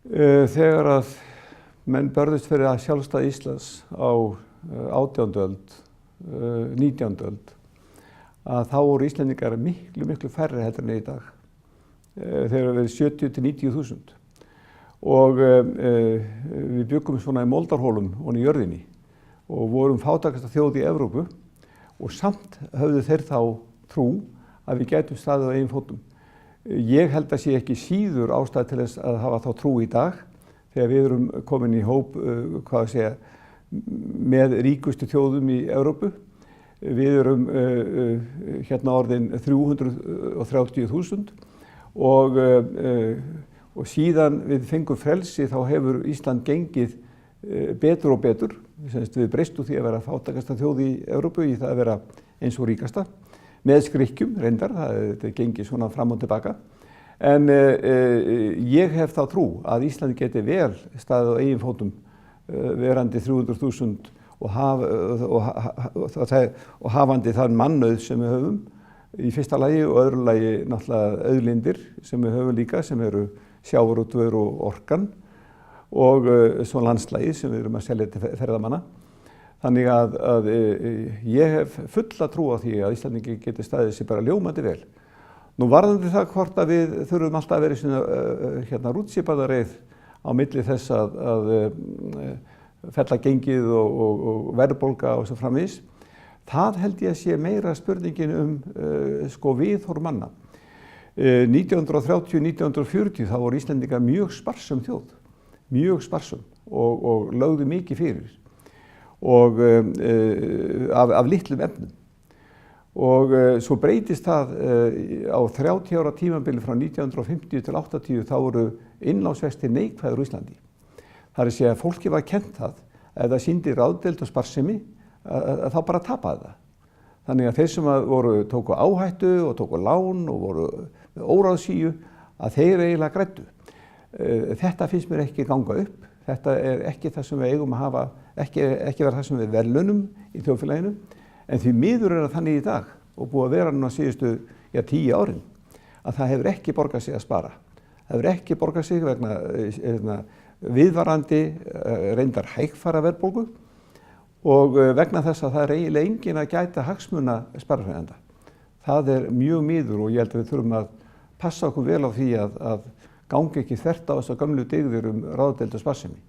Þegar að menn börðust fyrir að sjálfstæði Íslands á 18. öld, 19. öld, að þá voru Íslendingar miklu færri heldur en í dag. Þeir eru verið 70 til 90.000 og við byggum svona í moldarhólum og í jörðinni og vorum fátækasta þjóð í Evrópu og samt höfðu þeir þá trú að við gætum staðið á eigin fótum. Ég held að sé ekki síður ástæða til þess að hafa þá trú í dag þegar við erum komin í hóp með ríkustu þjóðum í Evrópu. Við erum hérna orðin 330.000 og síðan við fengum frelsi þá hefur Ísland gengið betur og betur. Við breystum því að vera fátækasta þjóð í Evrópu í það að vera eins og ríkasta. Með skrykkjum reyndar, það gengið svona fram og tilbaka. En ég hef þá trú að Íslandi geti vel staðið á eigin fótum verandi 300.000 og hafandi þann mannauð sem við höfum í fyrsta lagi og öðru lagi náttúrulega auðlindir sem við höfum líka sem eru sjávarútvegur og orkan og svo landslagið sem við erum að selja til ferðamanna. Þannig að ég hef fulla trú á því að Íslandingi geti staðið sér bara ljómandi vel. Nú varðandi það hvort að við þurfum alltaf að vera í svona rútsípaðareið á milli þess að fella gengið og verðbólga og svo framvegis. Það held ég að sé meira spurningin viðhorf manna. 1930–1940 þá voru Íslendingar mjög sparsöm þjóð, mjög sparsöm og lögðu mikið fyrir. Og af litlum efnum. Og svo breytist það á 30 ára tímabili frá 1950 til 80 þá voru innlánsvextir neikvæðir á Íslandi. Það er að segja að fólki var kennt það ef það sýndi ráðdeild og sparsemi að þá bara tapaði það. Þannig að þeir sem tóku áhættu og tóku lán og voru óráðsíu að þeir eiginlega græddu. Þetta finnst mér ekki ganga upp. Þetta er ekki það sem við eigum að hafa, ekki vera það sem við verðlaunum í þjóðfélaginu, en því miður er það þannig í dag og búið að vera núna síðustu 10 árin að það hefur ekki borgað sig að spara. Það hefur ekki borgað sig vegna viðvarandi reyndar hægfara verðbólgu og vegna þess að það er eiginlega engin að gæta hagsmuna sparifjáreigenda. Það er mjög miður og ég held að við þurfum að passa okkur vel á því að gangi ekki þvert á þessar gömlu dygðir ráðdeild og sparsemi.